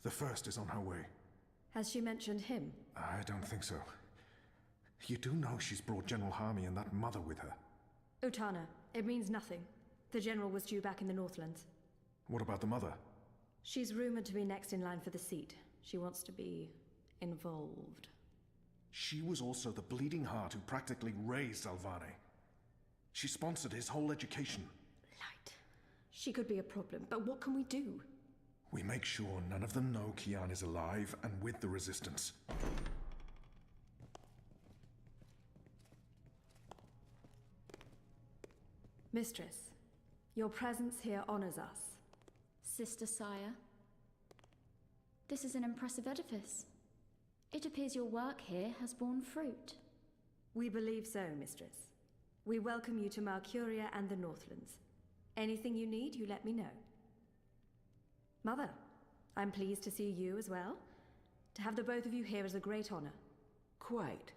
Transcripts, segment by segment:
The first is on her way. Has she mentioned him? I don't think so. You do know she's brought General Harmy and that mother with her. Utana, it means nothing. The General was due back in the Northlands. What about the mother? She's rumored to be next in line for the seat. She wants to be involved. She was also the bleeding heart who practically raised Alvane. She sponsored his whole education. Light. She could be a problem, but what can we do? We make sure none of them know Kian is alive and with the Resistance. Mistress, your presence here honors us. Sister Sire, this is an impressive edifice. It appears your work here has borne fruit. We believe so, Mistress. We welcome you to Malcuria and the Northlands. Anything you need, you let me know. Mother, I'm pleased to see you as well. To have the both of you here is a great honor. Quite.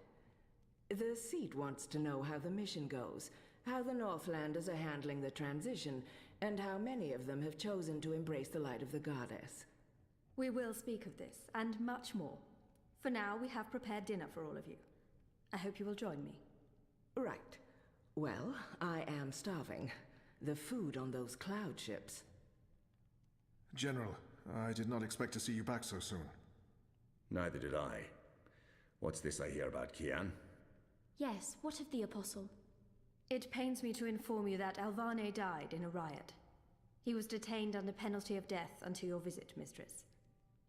The seat wants to know how the mission goes, how the Northlanders are handling the transition, and how many of them have chosen to embrace the light of the goddess. We will speak of this, and much more. For now, we have prepared dinner for all of you. I hope you will join me. Right. Well, I am starving. The food on those cloud ships. General, I did not expect to see you back so soon. Neither did I. What's this I hear about Kian? Yes, what of the Apostle? It pains me to inform you that Alvane died in a riot. He was detained under penalty of death until your visit, Mistress.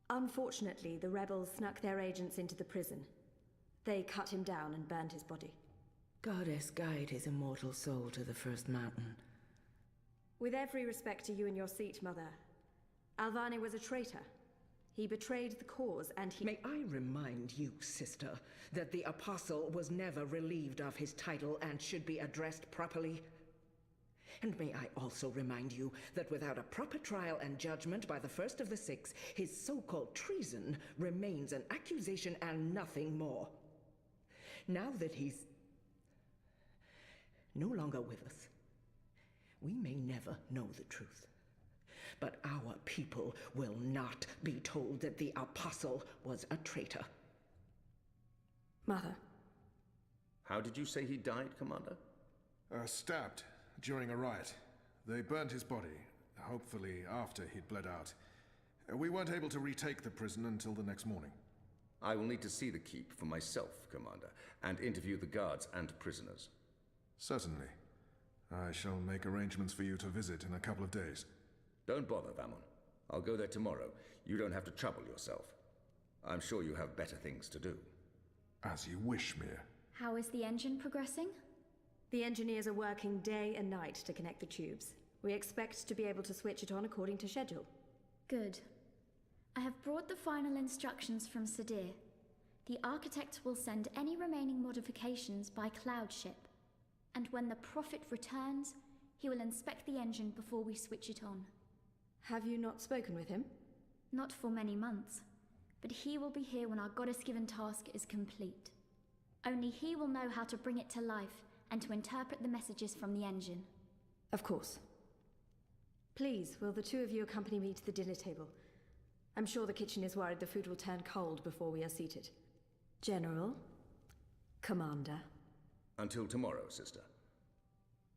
Unfortunately, the rebels snuck their agents into the prison. They cut him down and burned his body. Goddess guide his immortal soul to the first mountain. With every respect to you and your seat, Mother, Alvane was a traitor. He betrayed the cause and he— May I remind you, sister, that the Apostle was never relieved of his title and should be addressed properly? And may I also remind you that without a proper trial and judgment by the first of the six, his so-called treason remains an accusation and nothing more. Now that he's no longer with us, we may never know the truth. But our people will not be told that the Apostle was a traitor. Mother. How did you say he died, Commander? Stabbed during a riot. They burned his body, hopefully after he'd bled out. We weren't able to retake the prison until the next morning. I will need to see the keep for myself, Commander, and interview the guards and prisoners. Certainly. I shall make arrangements for you to visit in a couple of days. Don't bother, Vamon. I'll go there tomorrow. You don't have to trouble yourself. I'm sure you have better things to do. As you wish, Mir. How is the engine progressing? The engineers are working day and night to connect the tubes. We expect to be able to switch it on according to schedule. Good. I have brought the final instructions from Sadir. The architect will send any remaining modifications by cloud ship. And when the Prophet returns, he will inspect the engine before we switch it on. Have you not spoken with him? Not for many months, but he will be here when our goddess-given task is complete. Only he will know how to bring it to life and to interpret the messages from the engine. Of course. Please, will the two of you accompany me to the dinner table? I'm sure the kitchen is worried the food will turn cold before we are seated. General, Commander. Until tomorrow, sister.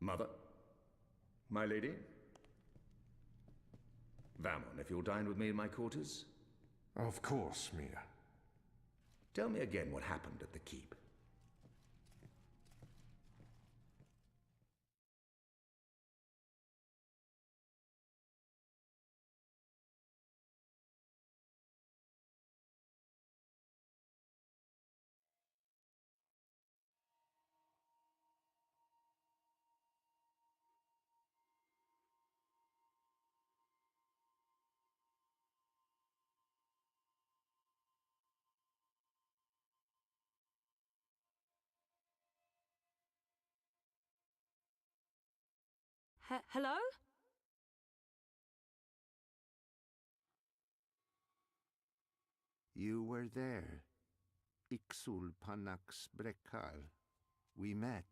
Mother? My lady? Vamon, if you'll dine with me in my quarters? Of course, Mir. Tell me again what happened at the keep. Hello? You were there. Ixul Panax Brekal. We met.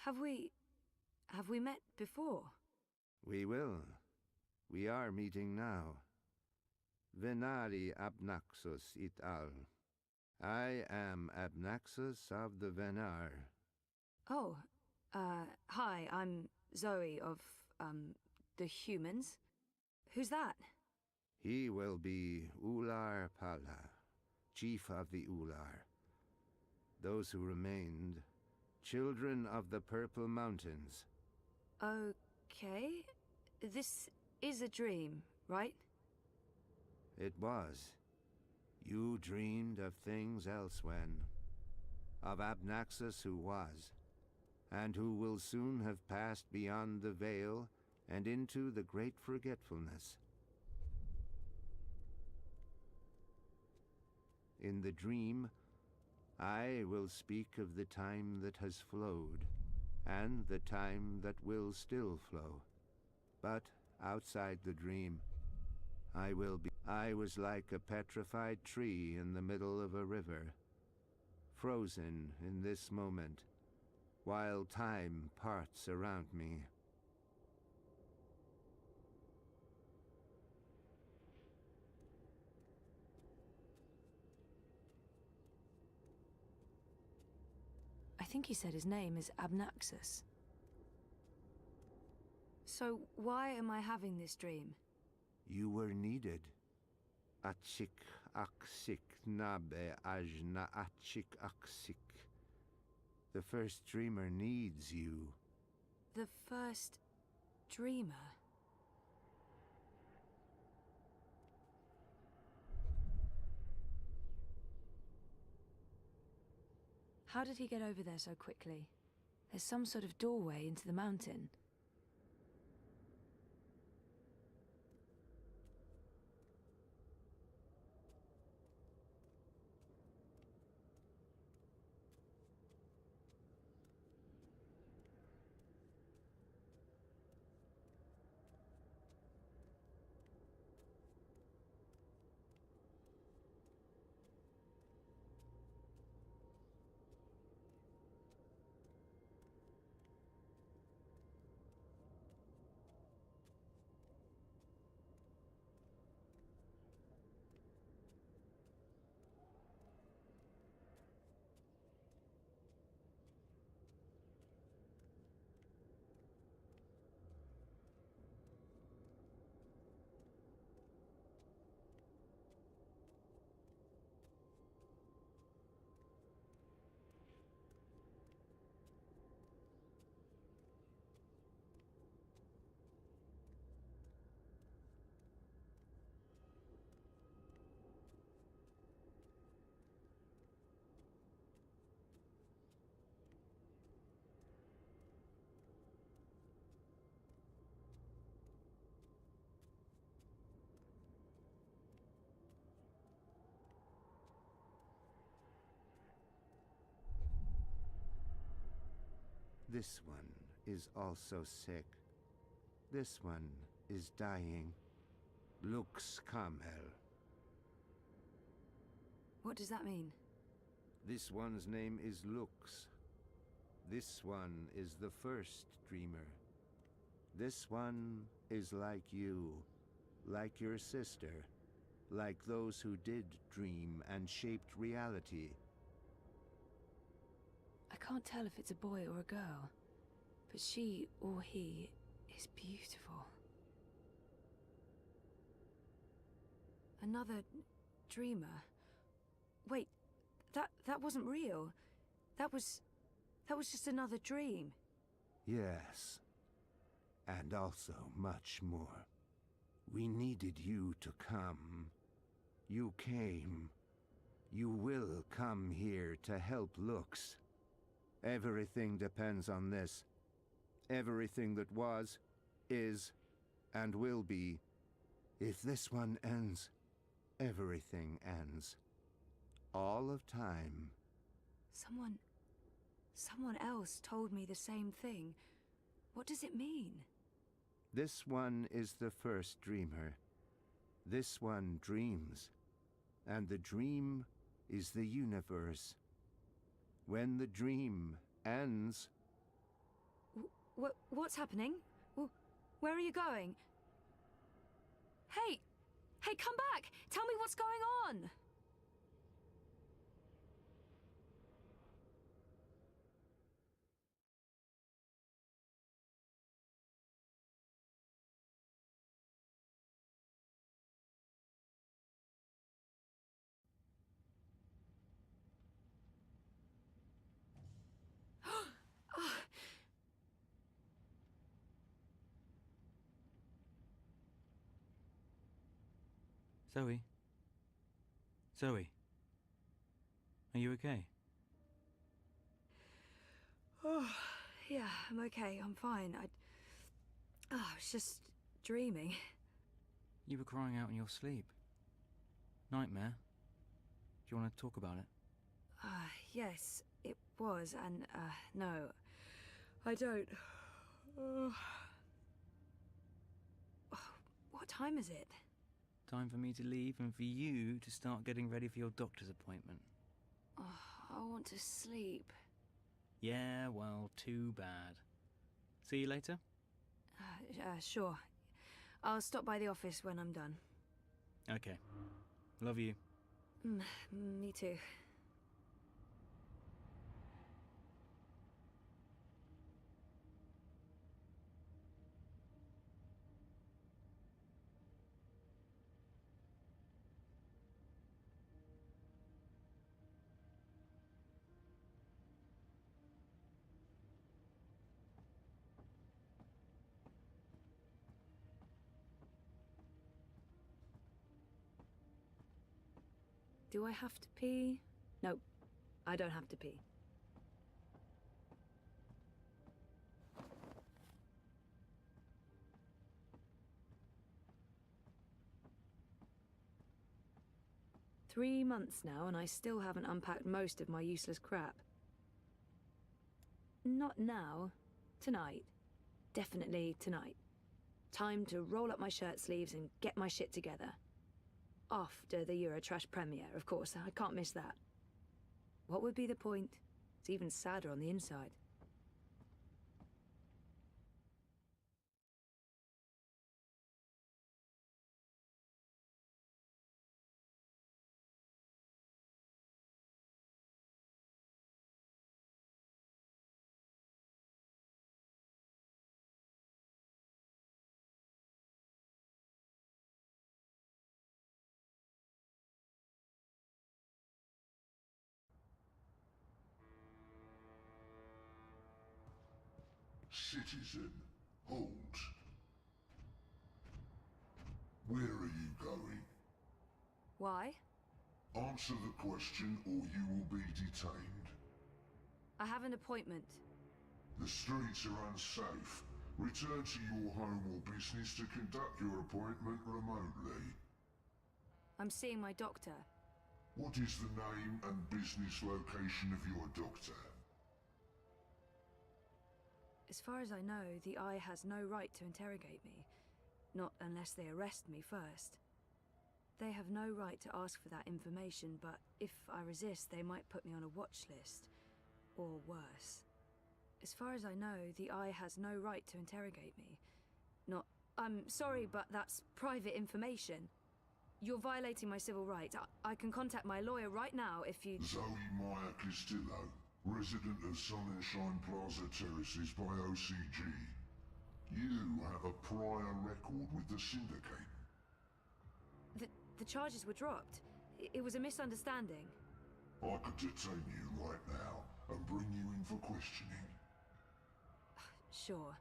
Have we met before? We will. We are meeting now. Venari Abnaxus et al. I am Abnaxus of the Venar. Oh, hi, I'm Zoe of, the humans. Who's that? He will be Ular Pala, chief of the Ular. Those who remained, children of the Purple Mountains. Okay. This is a dream, right? It was. You dreamed of things elsewhen. Of Abnaxus who was, and who will soon have passed beyond the veil and into the great forgetfulness. In the dream, I will speak of the time that has flowed, and the time that will still flow. But outside the dream, I was like a petrified tree in the middle of a river, frozen in this moment, while time parts around me. I think he said his name is Abnaxus. So why am I having this dream? You were needed. Achik aksik nabe ajna achik aksik. The first dreamer needs you. The first dreamer? How did he get over there so quickly? There's some sort of doorway into the mountain. This one is also sick. This one is dying. Lux Kamel. What does that mean? This one's name is Lux. This one is the first dreamer. This one is like you, like your sister, like those who did dream and shaped reality. I can't tell if it's a boy or a girl, but she or he is beautiful. Another dreamer. Wait, that wasn't real. That was just another dream. Yes. And also much more. We needed you to come. You came. You will come here to help Lux. Everything depends on this. Everything that was, is, and will be. If this one ends, everything ends. All of time. Someone else told me the same thing. What does it mean? This one is the first dreamer. This one dreams. And the dream is the universe. When the dream ends, What's happening? Where are you going? Hey! Hey, come back! Tell me what's going on! Zoe? Zoe? Are you okay? Oh, yeah, I'm okay. I'm fine. I was just dreaming. You were crying out in your sleep. Nightmare? Do you want to talk about it? Yes, it was, and, no. I don't. What time is it? Time for me to leave and for you to start getting ready for your doctor's appointment. Oh, I want to sleep. Yeah, well, too bad. See you later? Sure. I'll stop by the office when I'm done. Okay. Love you. Me too. Do I have to pee? No, I don't have to pee. Three months now, and I still haven't unpacked most of my useless crap. Not now. Tonight. Definitely tonight. Time to roll up my shirt sleeves and get my shit together. After the Eurotrash premiere, of course. I can't miss that. What would be the point? It's even sadder on the inside. Citizen, hold. Where are you going? Why? Answer the question or you will be detained. I have an appointment. The streets are unsafe. Return to your home or business to conduct your appointment remotely. I'm seeing my doctor. What is the name and business location of your doctor? As far as I know, the Eye has no right to interrogate me. Not unless they arrest me first. They have no right to ask for that information, but if I resist, they might put me on a watch list. Or worse. As far as I know, the Eye has no right to interrogate me. I'm sorry, but that's private information. You're violating my civil rights. I can contact my lawyer right now if you... Zoe Meyer Castillo, resident of Sonnenschein Plaza Terraces by OCG. You have a prior record with the Syndicate. The charges were dropped. It was a misunderstanding. I could detain you right now and bring you in for questioning. Sure.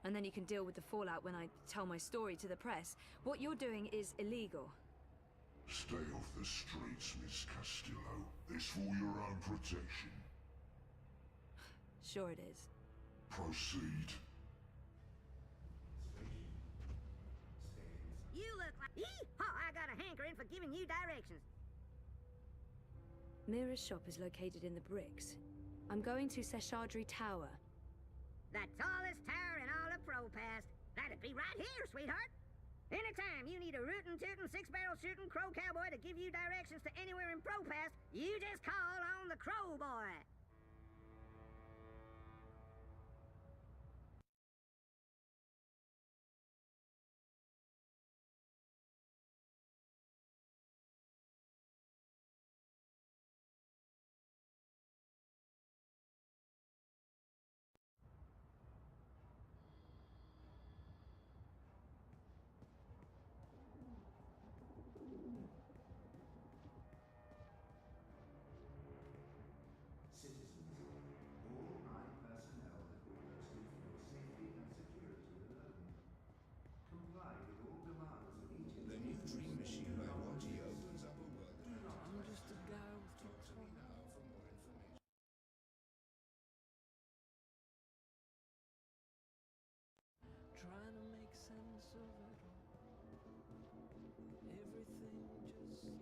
And then you can deal with the fallout when I tell my story to the press. What you're doing is illegal. Stay off the streets, Miss Castillo. It's for your own protection. Sure it is. Proceed. You look like... Yee-haw! I got a hankering for giving you directions. Mira's shop is located in the bricks. I'm going to Seshadri Tower. The tallest tower in all of Propast. That'd be right here, sweetheart. Anytime you need a rootin' tootin' six-barrel shooting crow cowboy to give you directions to anywhere in Propast, you just call on the Crow Boy.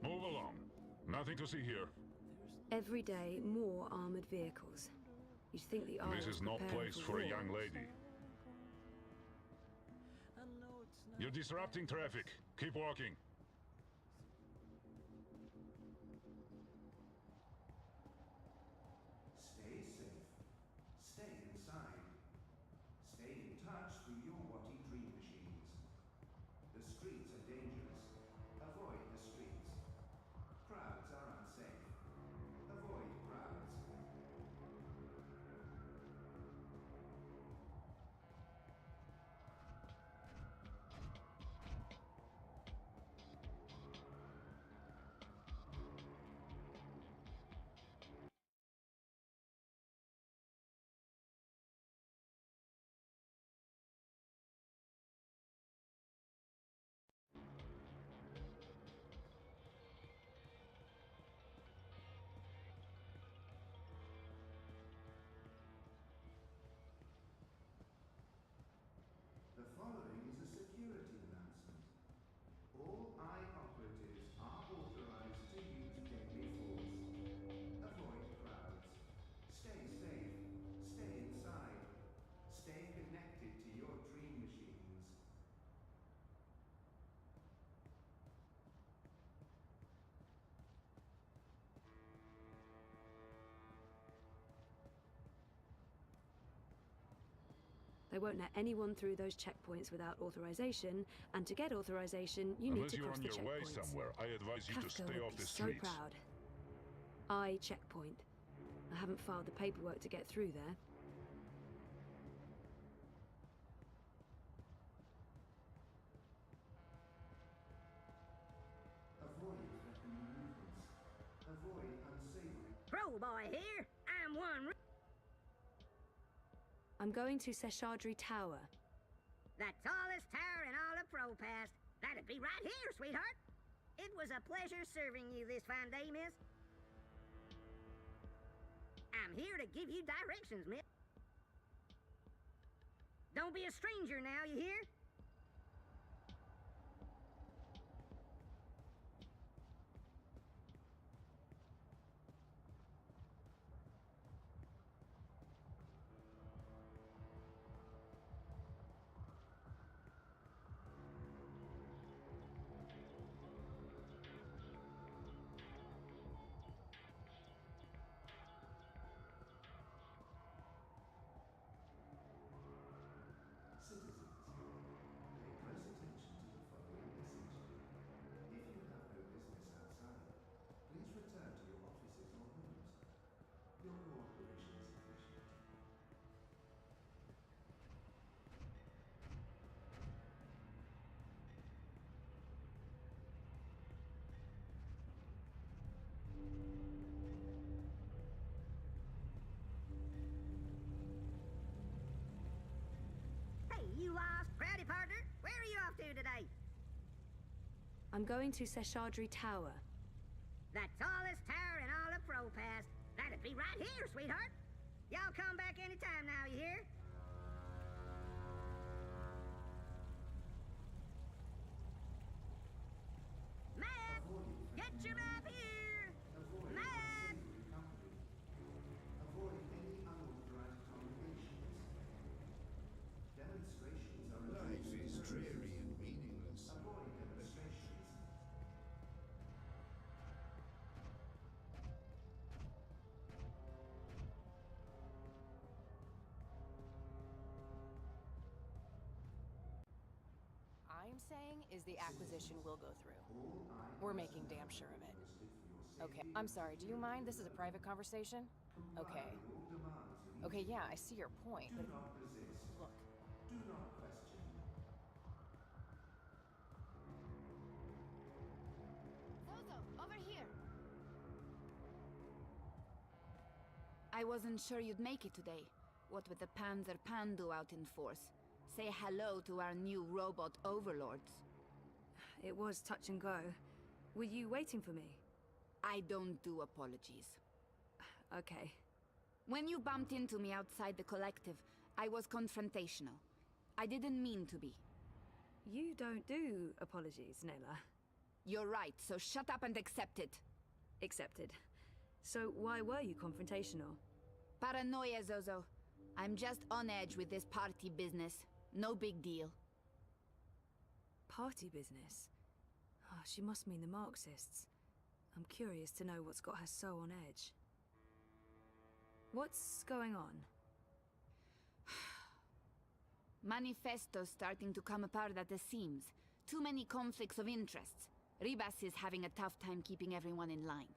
Move along. Nothing to see here. Every day, more armored vehicles. You'd think the Isle This was is no preparing place for a war. young lady. You're disrupting traffic. Keep walking. Stay safe. Stay inside. Stay in touch through your Watty dream machines. The streets are dangerous. Avoid the streets. Crowds are unsafe. Avoid crowds. The following is a security announcement. All eye operatives are authorized to use deadly force. Avoid crowds. Stay safe. Stay inside. Stay connected to your dream machines. They won't let anyone through those checkpoints without authorization, and to get authorization, you need Unless to you're cross on the your way checkpoints. somewhere, I advise you to Kafka stay would off be the so streets. proud. I checkpoint. I haven't filed the paperwork to get through there. Avoid threatening movements. Avoid unsavory. Pro boy here. I'm one. I'm going to Seshadri Tower. The tallest tower in all of Propast. That'd be right here, sweetheart. It was a pleasure serving you this fine day, miss. I'm here to give you directions, miss. Don't be a stranger now, you hear? Citizens, pay close attention to the following message. If you have no business outside, please return to your offices or homes. Your cooperation is appreciated. Hey, you lost proudy partner. Where are you off to today? I'm going to Seshadri Tower. The tallest tower in all of Propast. That'd be right here, sweetheart. Y'all come back anytime now, you hear? Map! Get your map here! Avoid Map! unsavory company. Avoid any unauthorized congregations. Demonstrations are Life is dreary and meaningless. Avoid demonstrations. I'm saying is the acquisition will go through. We're making damn sure of it. Okay, I'm sorry, do you mind? This is a private conversation? Okay. Okay, yeah, I see your point, but Do not resist. look, Do not question. Zozo, over here. I wasn't sure you'd make it today. What with the Panzer Pandu out in force. Say hello to our new robot overlords. It was touch and go. Were you waiting for me? I don't do apologies. Okay. When you bumped into me outside the collective, I was confrontational. I didn't mean to be. You don't do apologies, Nayla. You're right, so shut up and accept it. Accepted. So why were you confrontational? Paranoia, Zozo. I'm just on edge with this party business. No big deal. Party business? Oh, she must mean the Marxists. I'm curious to know what's got her so on edge. What's going on? Manifesto's starting to come apart at the seams. Too many conflicts of interests. Ribas is having a tough time keeping everyone in line.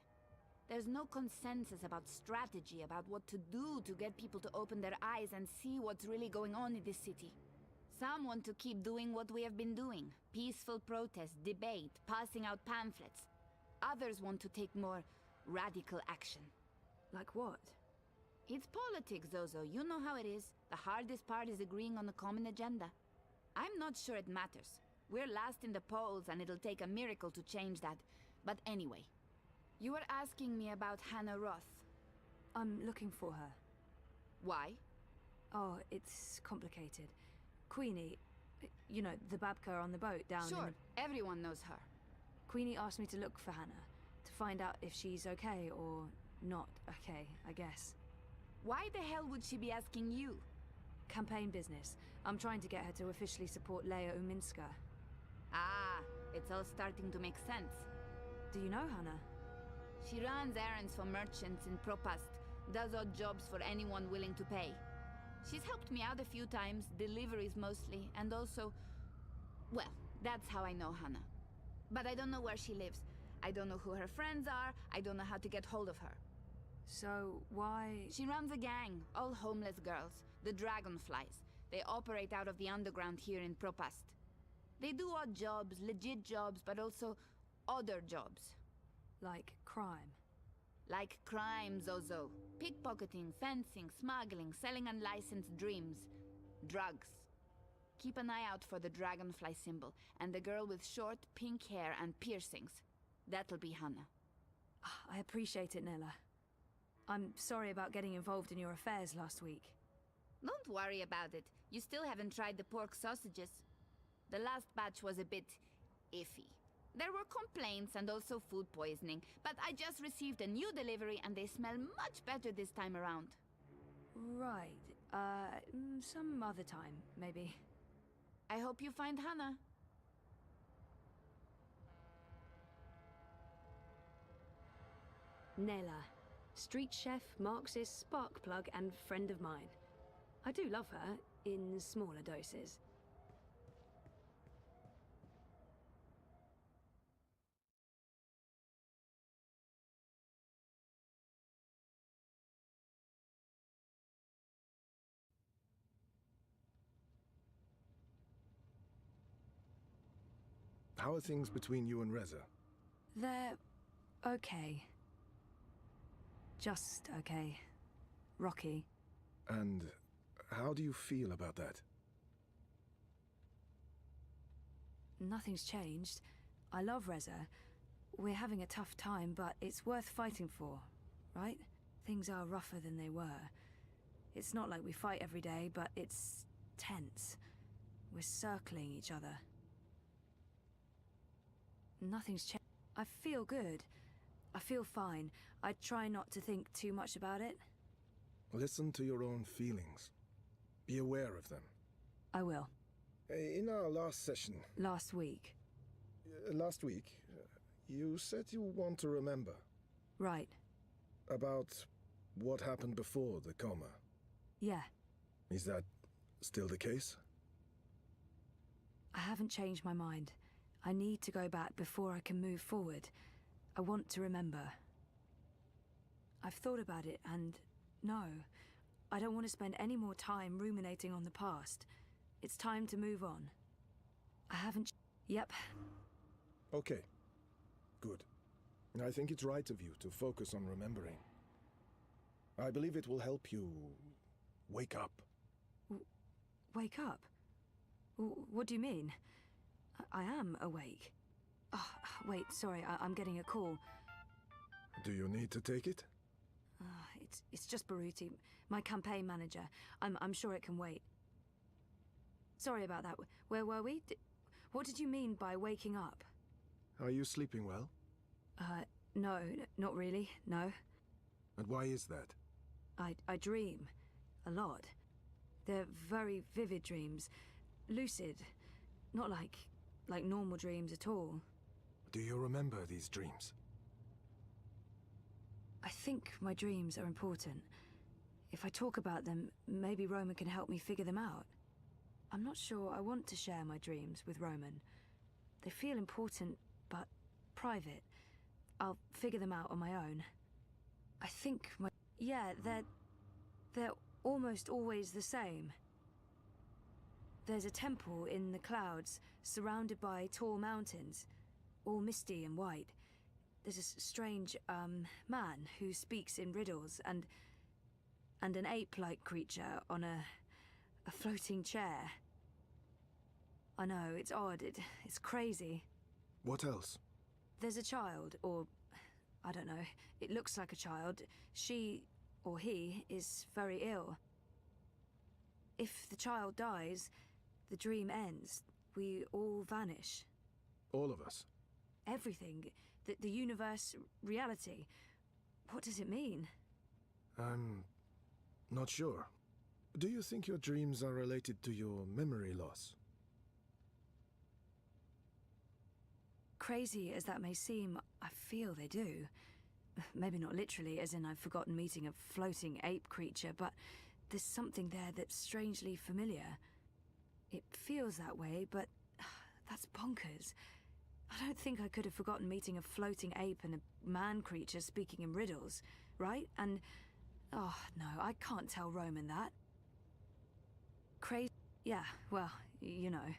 There's no consensus about strategy, about what to do to get people to open their eyes and see what's really going on in this city. Some want to keep doing what we have been doing. Peaceful protest, debate, passing out pamphlets. Others want to take more radical action. Like what? It's politics, Zozo. You know how it is. The hardest part is agreeing on a common agenda. I'm not sure it matters. We're last in the polls and it'll take a miracle to change that. But anyway, you were asking me about Hannah Roth. I'm looking for her. Why? Oh, it's complicated. Queenie, you know, the Babka on the boat down Sure, everyone knows her. Queenie asked me to look for Hannah, to find out if she's okay or not okay, I guess. Why the hell would she be asking you? Campaign business. I'm trying to get her to officially support Leia Uminska. Ah, it's all starting to make sense. Do you know Hannah? She runs errands for merchants in Propast, does odd jobs for anyone willing to pay. She's helped me out a few times, deliveries mostly, and also... Well, that's how I know Hannah. But I don't know where she lives. I don't know who her friends are, I don't know how to get hold of her. So, why... She runs a gang, all homeless girls, the Dragonflies. They operate out of the underground here in Propast. They do odd jobs, legit jobs, but also other jobs. Like crime? Like crime, Zozo. Pickpocketing, fencing, smuggling, selling unlicensed dreams. Drugs. Keep an eye out for the dragonfly symbol, and the girl with short, pink hair and piercings. That'll be Hannah. I appreciate it, Nella. I'm sorry about getting involved in your affairs last week. Don't worry about it. You still haven't tried the pork sausages. The last batch was a bit iffy. There were complaints and also food poisoning, but I just received a new delivery and they smell much better this time around. Right. Some other time, maybe. I hope you find Hannah. Nella. Street chef, Marxist, spark plug, and friend of mine. I do love her, in smaller doses. How are things between you and Reza? They're... okay. Just okay. Rocky. And how do you feel about that? Nothing's changed. I love Reza. We're having a tough time, but it's worth fighting for, right? Things are rougher than they were. It's not like we fight every day, but it's tense. We're circling each other. Nothing's changed. I feel good. I feel fine. I try not to think too much about it. Listen to your own feelings. Be aware of them. I will. In our last session... Last week. Last week, you said you want to remember. Right. About what happened before the coma. Yeah. Is that still the case? I haven't changed my mind. I need to go back before I can move forward. I want to remember. I've thought about it, and no, I don't want to spend any more time ruminating on the past. It's time to move on. I haven't... Yep. Okay. Good. I think it's right of you to focus on remembering. I believe it will help you wake up. Wake up? What do you mean? I am awake. Oh, wait, sorry, I'm getting a call. Do you need to take it? It's just Baruti, my campaign manager. I'm sure it can wait. Sorry about that. Where were we? What did you mean by waking up? Are you sleeping well? No, not really, no. And why is that? I dream. A lot. They're very vivid dreams. Lucid. Not like normal dreams at all. Do you remember these dreams? I think my dreams are important. If I talk about them, maybe Roman can help me figure them out. I'm not sure I want to share my dreams with Roman. They feel important, but private. I'll figure them out on my own. I think my... Yeah, they're almost always the same. There's a temple in the clouds, surrounded by tall mountains, all misty and white. There's a strange, man who speaks in riddles, and an ape-like creature on a floating chair. I know, it's odd, it's crazy. What else? There's a child, or... I don't know, it looks like a child. She, or he, is very ill. If the child dies, the dream ends. We all vanish. All of us? Everything. The universe, reality. What does it mean? I'm not sure. Do you think your dreams are related to your memory loss? Crazy as that may seem, I feel they do. Maybe not literally, as in I've forgotten meeting a floating ape creature, but there's something there that's strangely familiar. It feels that way, but that's bonkers. I don't think I could have forgotten meeting a floating ape and a man creature speaking in riddles, right? And... oh, no, I can't tell Roman that. Crazy... yeah, well, you know.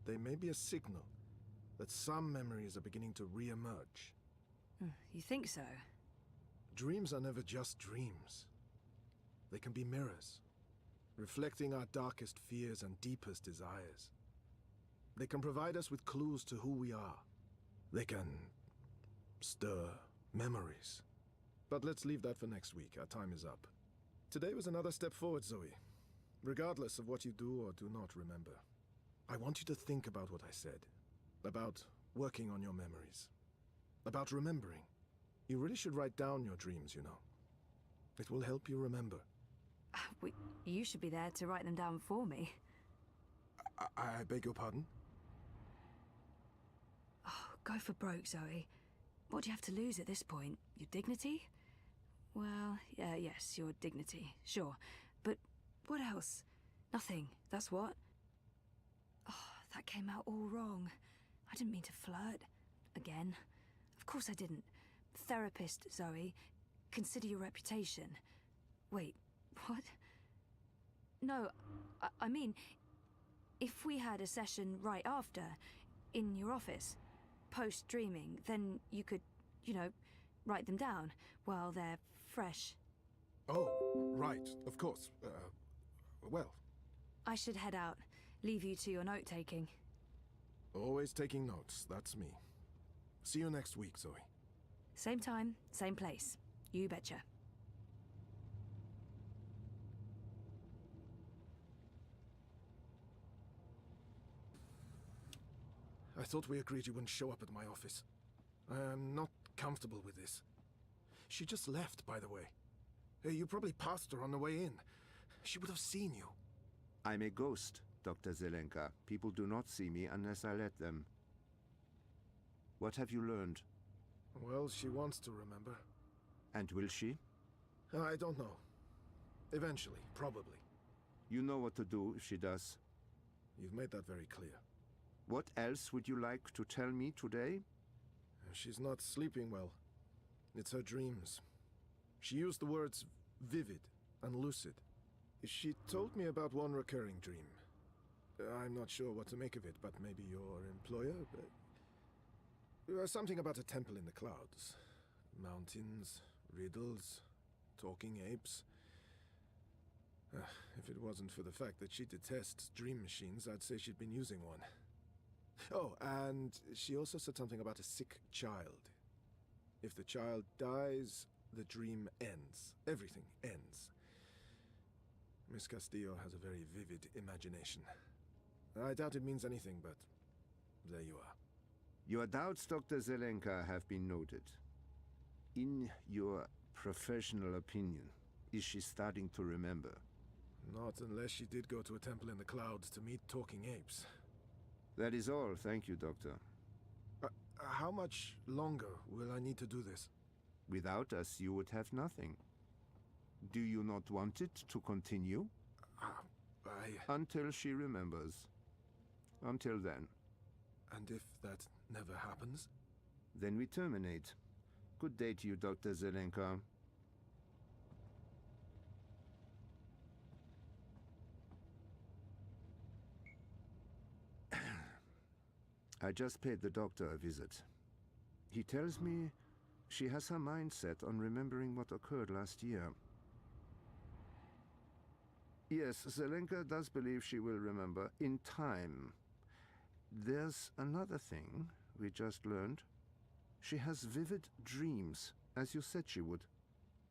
They may be a signal that some memories are beginning to re-emerge. You think so? Dreams are never just dreams. They can be mirrors, reflecting our darkest fears and deepest desires. They can provide us with clues to who we are. They can stir memories. But let's leave that for next week. Our time is up. Today was another step forward, Zoe. Regardless of what you do or do not remember, I want you to think about what I said. About working on your memories. About remembering. You really should write down your dreams, you know. It will help you remember. You should be there to write them down for me. I beg your pardon? Oh, go for broke, Zoe. What do you have to lose at this point? Your dignity? Well, yeah, yes, your dignity, sure. But what else? Nothing, that's what. Oh, that came out all wrong. I didn't mean to flirt. Again. Of course I didn't. Therapist, Zoe. Consider your reputation. Wait, what? No, I mean, if we had a session right after, in your office, post-dreaming, then you could, you know, write them down while they're fresh. Oh, right, of course. Well. I should head out. Leave you to your note-taking. Always taking notes, that's me. See you next week, Zoe. Same time, same place. You betcha. I thought we agreed you wouldn't show up at my office. I am not comfortable with this. She just left, by the way. You probably passed her on the way in. She would have seen you. I'm a ghost, Dr. Zelenka. People do not see me unless I let them. What have you learned? Well, she wants to remember. And will she? I don't know. Eventually, probably. You know what to do if she does. You've made that very clear. What else would you like to tell me today? She's not sleeping well. It's her dreams. She used the words vivid and lucid. She told me about one recurring dream. I'm not sure what to make of it, but maybe your employer? Something about a temple in the clouds. Mountains, riddles, talking apes. If it wasn't for the fact that she detests dream machines, I'd say she'd been using one. Oh, and she also said something about a sick child. If the child dies, the dream ends. Everything ends. Miss Castillo has a very vivid imagination. I doubt it means anything, but There you are. Your doubts, Dr. Zelenka, have been noted. In your professional opinion, is she starting to remember? Not unless she did go to a temple in the clouds to meet talking apes. That is all. Thank you, Doctor. How much longer will I need to do this? Without us, you would have nothing. Do you not want it to continue? Until she remembers. Until then. And if that never happens? Then we terminate. Good day to you, Dr. Zelenka. I just paid the doctor a visit. He tells me she has her mind set on remembering what occurred last year. Yes, Zelenka does believe she will remember in time. There's another thing we just learned. She has vivid dreams, as you said she would.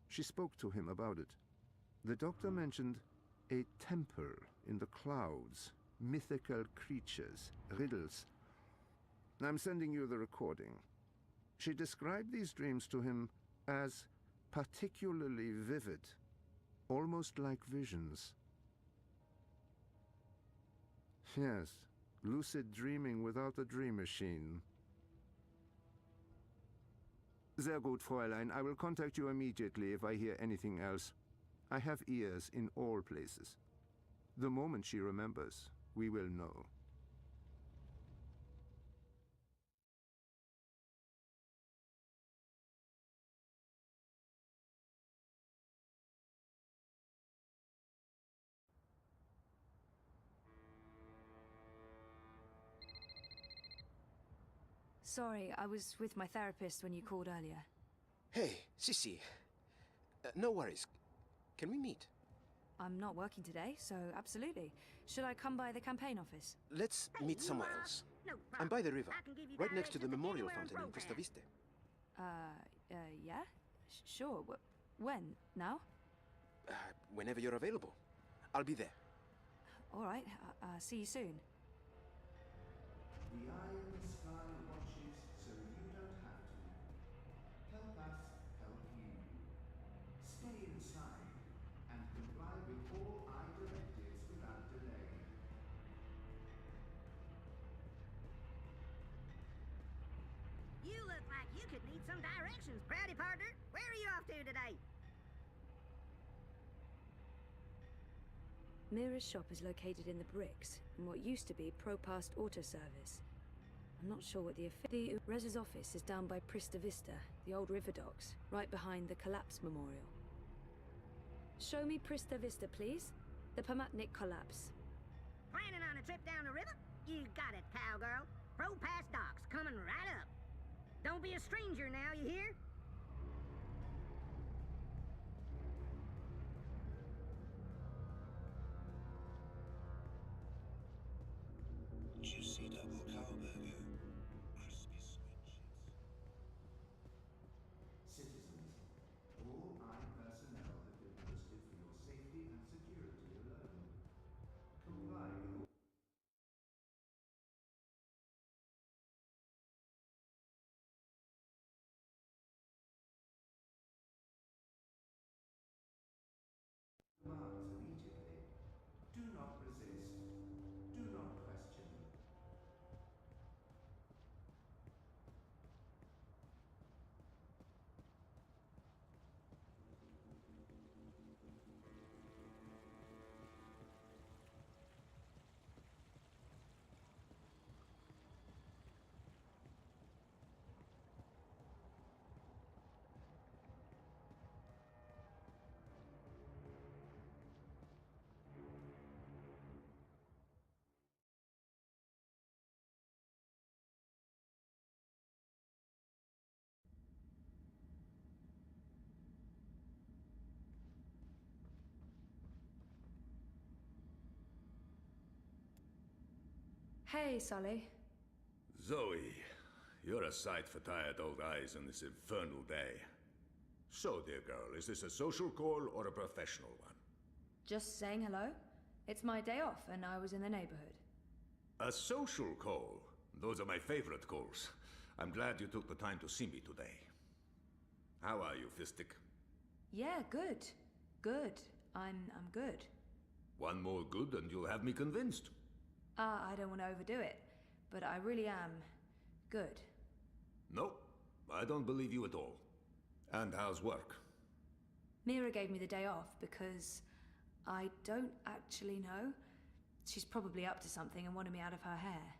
She spoke to him about it. The doctor mentioned a temple in the clouds, mythical creatures, riddles. I'm sending you the recording. She described these dreams to him as particularly vivid, almost like visions. Yes, lucid dreaming without a dream machine. Sehr gut, Fräulein. I will contact you immediately if I hear anything else. I have ears in all places. The moment she remembers, we will know. Sorry, I was with my therapist when you called earlier. Hey, Sissy. No worries. Can we meet? I'm not working today, so absolutely. Should I come by the campaign office? Let's meet somewhere else. I'm by the river, right next to the memorial fountain in Vista Vista. Yeah? Sure. When? Now? Whenever you're available. I'll be there. All right. See you soon. The iron sky watches, so you don't have to. Help us help you. Stay inside and comply with all I directives without delay. You look like you could need some directions, Proudy partner. Where are you off to today? Mira's shop is located in the bricks, in what used to be Propast Auto Service. I'm not sure what the Rez's office is down by Prista Vista, the old river docks, right behind the Collapse Memorial. Show me Prista Vista, please. The Pamatnik Collapse. Planning on a trip down the river? You got it, cowgirl. Propast docks coming right up. Don't be a stranger now, you hear? Juicy double cow burger. Crispy switches. Citizens, all mine personnel have been posted for your safety and security alone. Comply with all. Commands immediately. Do not resist. Do not question. Hey, Sully. Zoe, you're a sight for tired old eyes on this infernal day. So, dear girl, is this a social call or a professional one? Just saying hello. It's my day off, and I was in the neighborhood. A social call? Those are my favorite calls. I'm glad you took the time to see me today. How are you, Fistic? Yeah, good. Good. I'm good. One more good and you'll have me convinced. I don't want to overdo it, but I really am good. No, I don't believe you at all. And how's work? Mira gave me the day off because I don't actually know. She's probably up to something and wanted me out of her hair.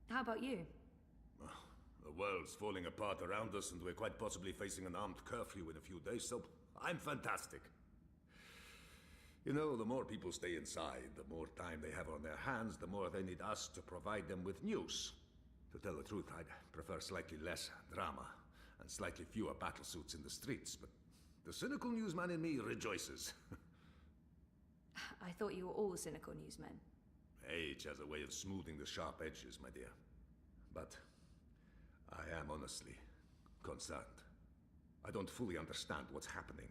How about you? The world's falling apart around us and we're quite possibly facing an armed curfew in a few days, so I'm fantastic. You know, the more people stay inside, the more time they have on their hands, the more they need us to provide them with news. To tell the truth, I'd prefer slightly less drama and slightly fewer battlesuits in the streets, but the cynical newsman in me rejoices. I thought you were all cynical newsmen. Age has a way of smoothing the sharp edges, my dear. But I am honestly concerned. I don't fully understand what's happening.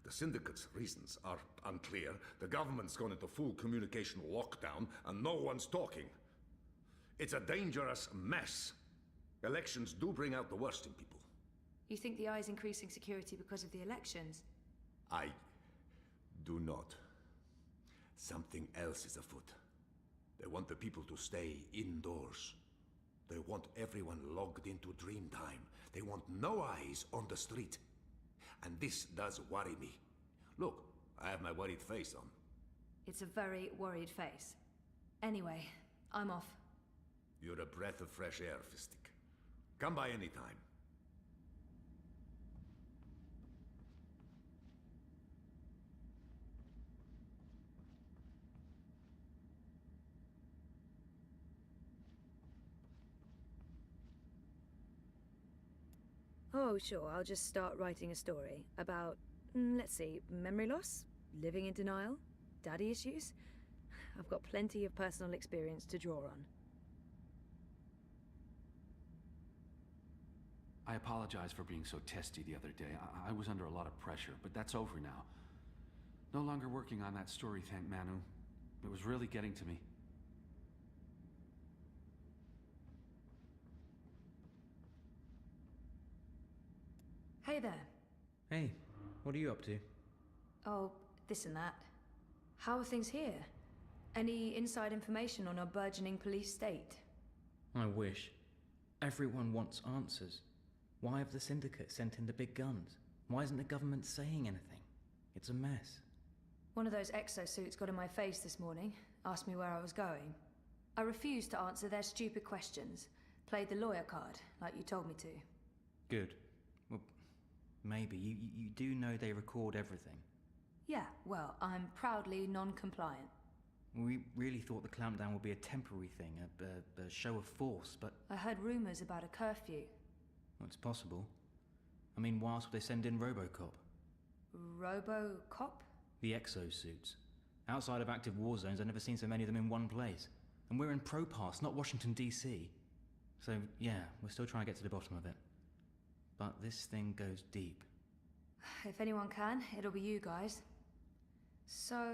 The Syndicate's reasons are unclear. The government's gone into full communication lockdown, and no one's talking. It's a dangerous mess. Elections do bring out the worst in people. You think the Eye's increasing security because of the elections? I do not. Something else is afoot. They want the people to stay indoors. They want everyone logged into Dreamtime. They want no eyes on the street. And this does worry me. Look, I have my worried face on. It's a very worried face. Anyway, I'm off. You're a breath of fresh air, Fistic. Come by any time. Oh, sure, I'll just start writing a story about, let's see, memory loss, living in denial, daddy issues. I've got plenty of personal experience to draw on. I apologize for being so testy the other day. I was under a lot of pressure, but that's over now. No longer working on that story, thank Manu. It was really getting to me. Hey there. Hey, what are you up to? Oh, this and that. How are things here? Any inside information on our burgeoning police state? I wish. Everyone wants answers. Why have the Syndicate sent in the big guns? Why isn't the government saying anything? It's a mess. One of those exosuits got in my face this morning, asked me where I was going. I refused to answer their stupid questions. Played the lawyer card, like you told me to. Good. Well, maybe. You do know they record everything. Yeah, well, I'm proudly non-compliant. We really thought the clampdown would be a temporary thing, a show of force, but... I heard rumors about a curfew. Well, it's possible. I mean, why else would they send in Robocop? Robocop? The exosuits. Outside of active war zones, I've never seen so many of them in one place. And we're in Propass, not Washington, D.C. So, yeah, we're still trying to get to the bottom of it. But this thing goes deep. If anyone can, it'll be you guys. So,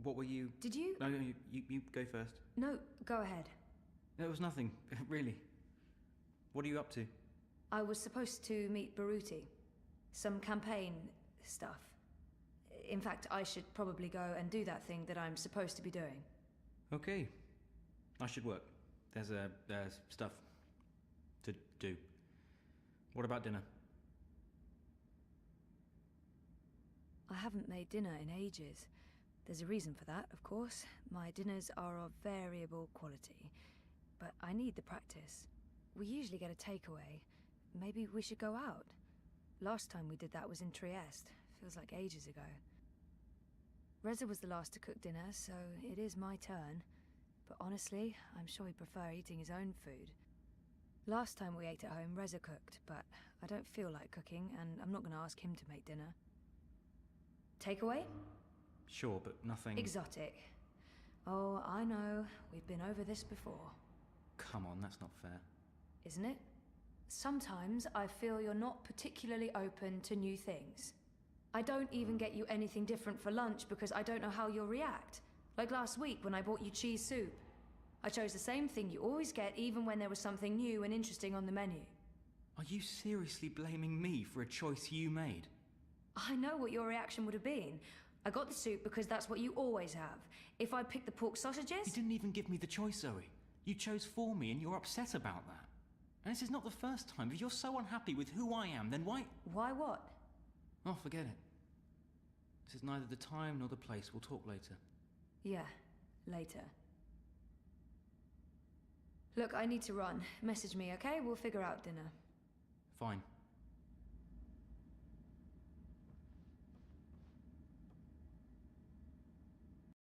What were you... Did you... No, you go first. No, go ahead. There was nothing, really. What are you up to? I was supposed to meet Baruti. Some campaign stuff. In fact, I should probably go and do that thing that I'm supposed to be doing. Okay. I should work. There's stuff to do. What about dinner? I haven't made dinner in ages. There's a reason for that, of course. My dinners are of variable quality. But I need the practice. We usually get a takeaway. Maybe we should go out. Last time we did that was in Trieste. Feels like ages ago. Reza was the last to cook dinner, so it is my turn. But honestly, I'm sure he'd prefer eating his own food. Last time we ate at home, Reza cooked, but I don't feel like cooking, and I'm not going to ask him to make dinner. Takeaway? Sure, but nothing... Exotic. Oh, I know. We've been over this before. Come on, that's not fair. Isn't it? Sometimes I feel you're not particularly open to new things. I don't even get you anything different for lunch because I don't know how you'll react. Like last week when I bought you cheese soup. I chose the same thing you always get even when there was something new and interesting on the menu. Are you seriously blaming me for a choice you made? I know what your reaction would have been. I got the soup because that's what you always have. If I picked the pork sausages... You didn't even give me the choice, Zoe. You chose for me and you're upset about that. And this is not the first time. If you're so unhappy with who I am, then why... Why what? Oh, forget it. This is neither the time nor the place. We'll talk later. Yeah, later. Look, I need to run. Message me, okay? We'll figure out dinner. Fine.